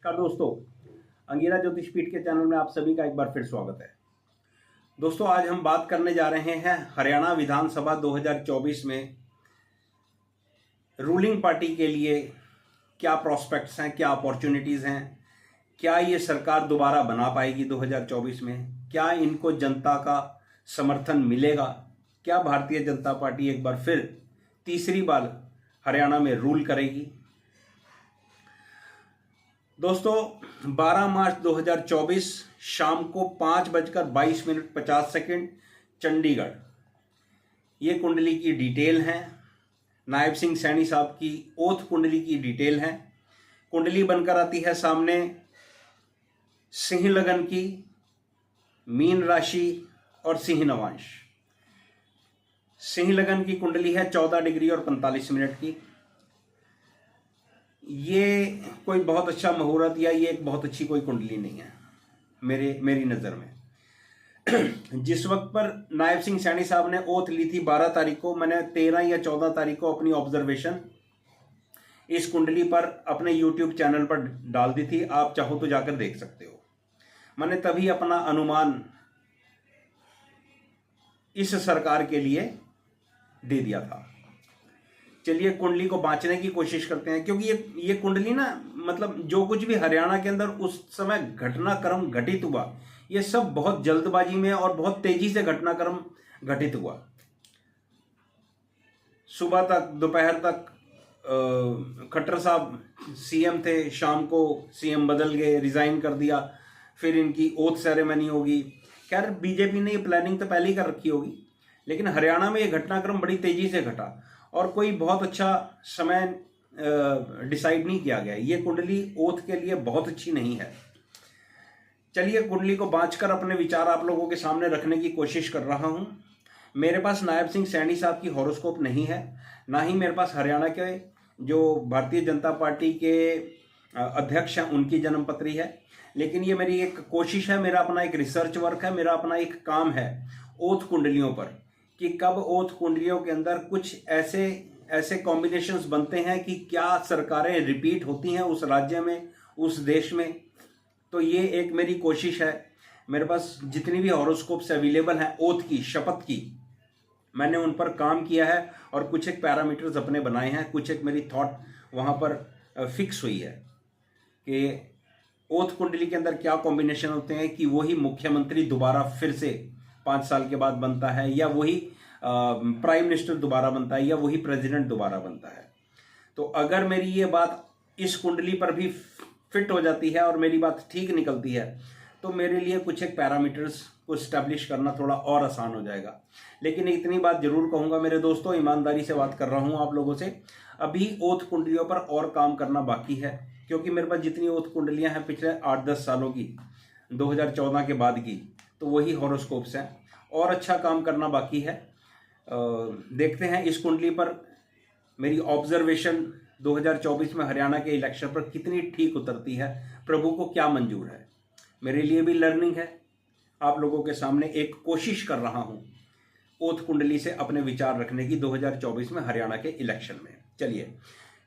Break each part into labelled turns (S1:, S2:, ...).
S1: नमस्कार दोस्तों, अंगीरा ज्योतिष पीठ के चैनल में आप सभी का एक बार फिर स्वागत है। दोस्तों, आज हम बात करने जा रहे हैं हरियाणा विधानसभा 2024 में रूलिंग पार्टी के लिए क्या प्रॉस्पेक्ट्स हैं, क्या अपॉर्चुनिटीज़ हैं, क्या ये सरकार दोबारा बना पाएगी 2024 में, क्या इनको जनता का समर्थन मिलेगा, क्या भारतीय जनता पार्टी एक बार फिर तीसरी बार हरियाणा में रूल करेगी। दोस्तों, 12 मार्च 2024 शाम को 5:22:50 चंडीगढ़, ये कुंडली की डिटेल है। नायब सिंह सैनी साहब की ओथ कुंडली की डिटेल है। कुंडली बनकर आती है सामने सिंह लगन की, मीन राशि और सिंह नवांश। सिंह लगन की कुंडली है 14 डिग्री और 45 मिनट की। ये कोई बहुत अच्छा मुहूर्त या ये एक बहुत अच्छी कोई कुंडली नहीं है मेरी नज़र में। जिस वक्त पर नायब सिंह सैनी साहब ने ओथ ली थी 12 तारीख को, मैंने 13 या 14 तारीख को अपनी ऑब्जर्वेशन इस कुंडली पर अपने YouTube चैनल पर डाल दी थी। आप चाहो तो जाकर देख सकते हो। मैंने तभी अपना अनुमान इस सरकार के लिए दे दिया था। चलिए कुंडली को बांचने की कोशिश करते हैं, क्योंकि ये कुंडली ना, मतलब जो कुछ भी हरियाणा के अंदर उस समय घटनाक्रम घटित हुआ, ये सब बहुत जल्दबाजी में और बहुत तेजी से घटनाक्रम घटित हुआ। सुबह तक, दोपहर तक खट्टर साहब सीएम थे, शाम को सीएम बदल गए, रिजाइन कर दिया, फिर इनकी ओथ सेरेमनी होगी। खैर, बीजेपी ने ये प्लानिंग तो पहले ही कर रखी होगी, लेकिन हरियाणा में ये घटनाक्रम बड़ी तेजी से घटा और कोई बहुत अच्छा समय डिसाइड नहीं किया गया। ये कुंडली ओथ के लिए बहुत अच्छी नहीं है। चलिए कुंडली को बांचकर अपने विचार आप लोगों के सामने रखने की कोशिश कर रहा हूं। मेरे पास नायब सिंह सैनी साहब की हॉरोस्कोप नहीं है, ना ही मेरे पास हरियाणा के जो भारतीय जनता पार्टी के अध्यक्ष हैं उनकी जन्मपत्री है। लेकिन ये मेरी एक कोशिश है, मेरा अपना एक रिसर्च वर्क है, मेरा अपना एक काम है ओथ कुंडलियों पर, कि कब ओथ कुंडलियों के अंदर कुछ ऐसे कॉम्बिनेशंस बनते हैं कि क्या सरकारें रिपीट होती हैं उस राज्य में, उस देश में। तो ये एक मेरी कोशिश है। मेरे पास जितनी भी हॉरोस्कोप्स अवेलेबल हैं ओथ की, शपथ की, मैंने उन पर काम किया है और कुछ एक पैरामीटर्स अपने बनाए हैं, कुछ एक मेरी थॉट वहाँ पर फिक्स हुई है कि ओथ कुंडली के अंदर क्या कॉम्बिनेशन होते हैं कि वही मुख्यमंत्री दोबारा फिर से 5 साल के बाद बनता है, या वही प्राइम मिनिस्टर दोबारा बनता है, या वही प्रेसिडेंट दोबारा बनता है। तो अगर मेरी ये बात इस कुंडली पर भी फिट हो जाती है और मेरी बात ठीक निकलती है, तो मेरे लिए कुछ एक पैरामीटर्स को स्टैब्लिश करना थोड़ा और आसान हो जाएगा। लेकिन इतनी बात जरूर कहूँगा मेरे दोस्तों, ईमानदारी से बात कर रहा हूँ आप लोगों से, अभी ओथ कुंडलियों पर और काम करना बाकी है, क्योंकि मेरे पास जितनी ओथ कुंडलियाँ हैं पिछले 8-10 सालों की, 2014 के बाद की, तो वही हॉरोस्कोप्स हैं और अच्छा काम करना बाकी है। देखते हैं इस कुंडली पर मेरी ऑब्जर्वेशन 2024 में हरियाणा के इलेक्शन पर कितनी ठीक उतरती है, प्रभु को क्या मंजूर है। मेरे लिए भी लर्निंग है, आप लोगों के सामने एक कोशिश कर रहा हूं ओथ कुंडली से अपने विचार रखने की 2024 में हरियाणा के इलेक्शन में। चलिए,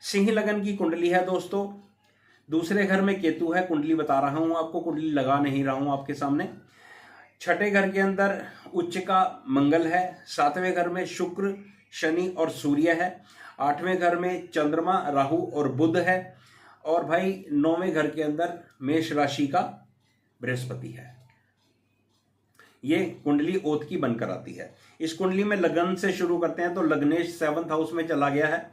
S1: सिंह लगन की कुंडली है दोस्तों, दूसरे घर में केतु है। कुंडली बता रहा हूं आपको, कुंडली लगा नहीं रहा हूं आपके सामने। छठे घर के अंदर उच्च का मंगल है, 7वें घर में शुक्र, शनि और सूर्य है, 8वें घर में चंद्रमा, राहु और बुध है, और भाई 9वें घर के अंदर मेष राशि का बृहस्पति है। ये कुंडली ओथ की बनकर आती है। इस कुंडली में लगन से शुरू करते हैं तो लग्नेश 7th हाउस में चला गया है,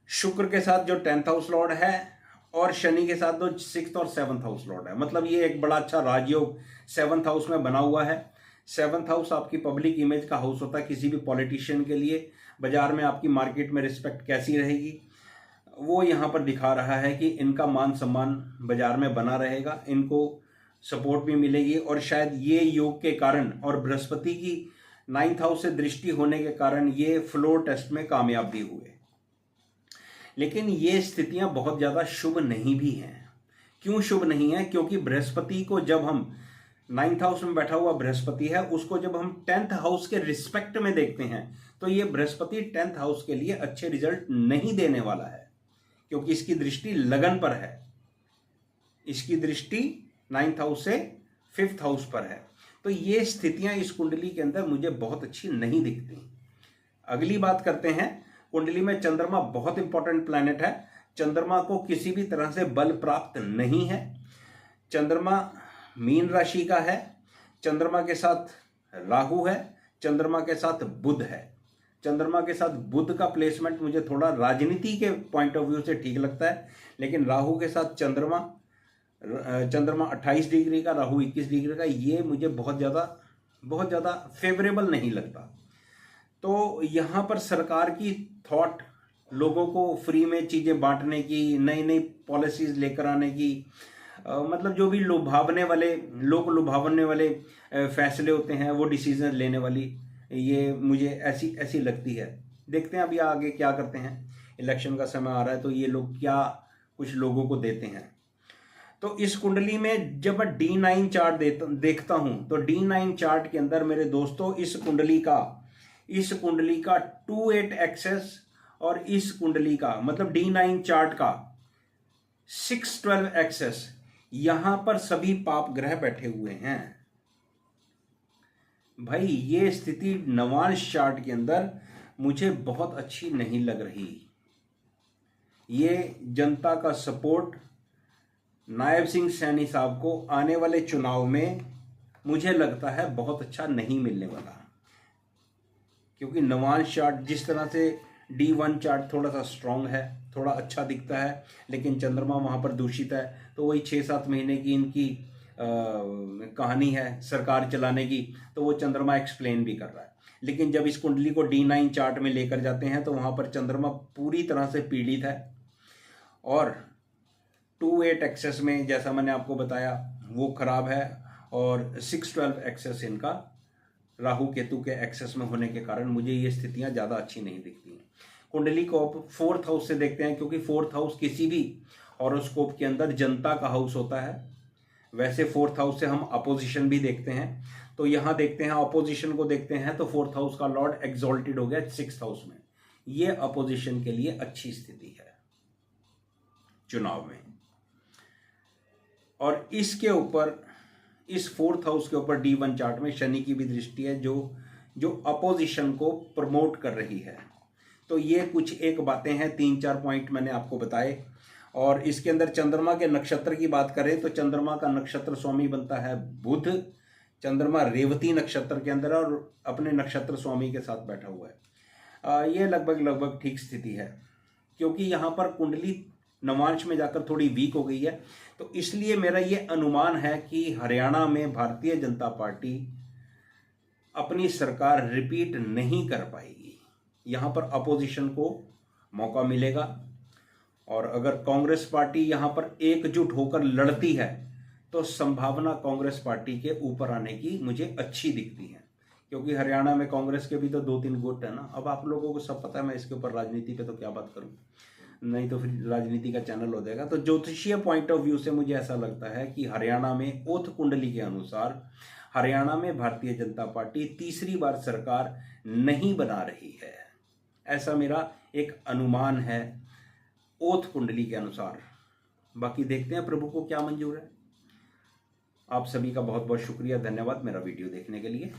S1: शुक्र के साथ जो 10th हाउस लॉर्ड है, और शनि के साथ जो 6th और 7th हाउस लॉर्ड है। मतलब ये एक बड़ा अच्छा राजयोग 7th हाउस में बना हुआ है। 7th हाउस आपकी पब्लिक इमेज का हाउस होता है किसी भी पॉलिटिशियन के लिए। बाजार में आपकी मार्केट में रिस्पेक्ट कैसी रहेगी, वो यहाँ पर दिखा रहा है कि इनका मान सम्मान बाजार में बना रहेगा, इनको सपोर्ट भी मिलेगी, और शायद ये योग के कारण और बृहस्पति की 9th हाउस से दृष्टि होने के कारण ये फ्लोर टेस्ट में कामयाब भी हुए। लेकिन ये स्थितियां बहुत ज़्यादा शुभ नहीं भी हैं। क्यों शुभ नहीं है? क्योंकि बृहस्पति को जब हम 9th हाउस में बैठा हुआ बृहस्पति है, उसको जब हम 10th हाउस के रिस्पेक्ट में देखते हैं तो ये बृहस्पति 10th हाउस के लिए अच्छे रिजल्ट नहीं देने वाला है, क्योंकि इसकी दृष्टि लगन पर है। इसकी दृष्टि 9th हाउस से 5th हाउस पर है। तो ये स्थितियां इस कुंडली के अंदर मुझे बहुत अच्छी नहीं दिखती। अगली बात करते हैं, कुंडली में चंद्रमा बहुत इंपॉर्टेंट प्लैनेट है। चंद्रमा को किसी भी तरह से बल प्राप्त नहीं है। चंद्रमा मीन राशि का है, चंद्रमा के साथ राहु है, चंद्रमा के साथ बुध है। चंद्रमा के साथ बुध का प्लेसमेंट मुझे थोड़ा राजनीति के पॉइंट ऑफ व्यू से ठीक लगता है, लेकिन राहु के साथ चंद्रमा 28 डिग्री का, राहु 21 डिग्री का, ये मुझे बहुत ज़्यादा फेवरेबल नहीं लगता। तो यहाँ पर सरकार की थॉट, लोगों को फ्री में चीज़ें बांटने की, नई नई पॉलिसीज लेकर आने की, मतलब जो भी लुभावने वाले फैसले होते हैं, वो डिसीजन लेने वाली, ये मुझे ऐसी लगती है। देखते हैं अभी आगे क्या करते हैं। इलेक्शन का समय आ रहा है तो ये लोग क्या कुछ लोगों को देते हैं। तो इस कुंडली में जब मैं D9 चार्ट देखता हूं तो D9 चार्ट के अंदर मेरे दोस्तों इस कुंडली का 2-8 एक्सेस और इस कुंडली का मतलब D9 चार्ट का 6-12 एक्सेस, यहां पर सभी पाप ग्रह बैठे हुए हैं। भाई ये स्थिति नवांश चार्ट के अंदर मुझे बहुत अच्छी नहीं लग रही। ये जनता का सपोर्ट नायब सिंह सैनी साहब को आने वाले चुनाव में मुझे लगता है बहुत अच्छा नहीं मिलने वाला, क्योंकि नवांश चार्ट जिस तरह से D1 चार्ट थोड़ा सा स्ट्रांग है, थोड़ा अच्छा दिखता है, लेकिन चंद्रमा वहाँ पर दूषित है। तो वही 6-7 महीने की इनकी कहानी है सरकार चलाने की, तो वो चंद्रमा एक्सप्लेन भी कर रहा है। लेकिन जब इस कुंडली को D9 चार्ट में लेकर जाते हैं तो वहाँ पर चंद्रमा पूरी तरह से पीड़ित है, और 2-8 एक्सेस में जैसा मैंने आपको बताया वो खराब है, और 6-12 एक्सेस इनका राहु केतु के एक्सेस में होने के कारण मुझे ये स्थितियां ज़्यादा अच्छी नहीं दिखती हैं। कुंडली को आप 4th हाउस से देखते हैं, क्योंकि 4th हाउस किसी भी हॉरोस्कोप के अंदर जनता का हाउस होता है। वैसे 4th हाउस से हम अपोजिशन भी देखते हैं, तो यहाँ देखते हैं अपोजिशन को देखते हैं तो 4th हाउस का लॉर्ड एक्सॉल्टेड हो गया 6th हाउस में। ये अपोजिशन के लिए अच्छी स्थिति है चुनाव में। और इसके ऊपर, इस 4th हाउस के ऊपर D1 चार्ट में शनि की भी दृष्टि है, जो अपोजिशन को प्रमोट कर रही है। तो ये कुछ एक बातें हैं, 3-4 पॉइंट मैंने आपको बताए। और इसके अंदर चंद्रमा के नक्षत्र की बात करें तो चंद्रमा का नक्षत्र स्वामी बनता है बुध। चंद्रमा रेवती नक्षत्र के अंदर और अपने नक्षत्र स्वामी के साथ बैठा हुआ है। ये लगभग ठीक स्थिति है, क्योंकि यहाँ पर कुंडली नवांश में जाकर थोड़ी वीक हो गई है। तो इसलिए मेरा ये अनुमान है कि हरियाणा में भारतीय जनता पार्टी अपनी सरकार रिपीट नहीं कर पाएगी। यहाँ पर अपोजिशन को मौका मिलेगा, और अगर कांग्रेस पार्टी यहाँ पर एकजुट होकर लड़ती है तो संभावना कांग्रेस पार्टी के ऊपर आने की मुझे अच्छी दिखती है, क्योंकि हरियाणा में कांग्रेस के भी तो 2-3 गुट है ना। अब आप लोगों को सब पता है, मैं इसके ऊपर राजनीति पे तो क्या बात करूं, नहीं तो फिर राजनीति का चैनल हो जाएगा। तो ज्योतिषीय पॉइंट ऑफ व्यू से मुझे ऐसा लगता है कि हरियाणा में ओथ कुंडली के अनुसार हरियाणा में भारतीय जनता पार्टी तीसरी बार सरकार नहीं बना रही है, ऐसा मेरा एक अनुमान है ओथ कुंडली के अनुसार। बाकी देखते हैं प्रभु को क्या मंजूर है। आप सभी का बहुत बहुत शुक्रिया, धन्यवाद मेरा वीडियो देखने के लिए।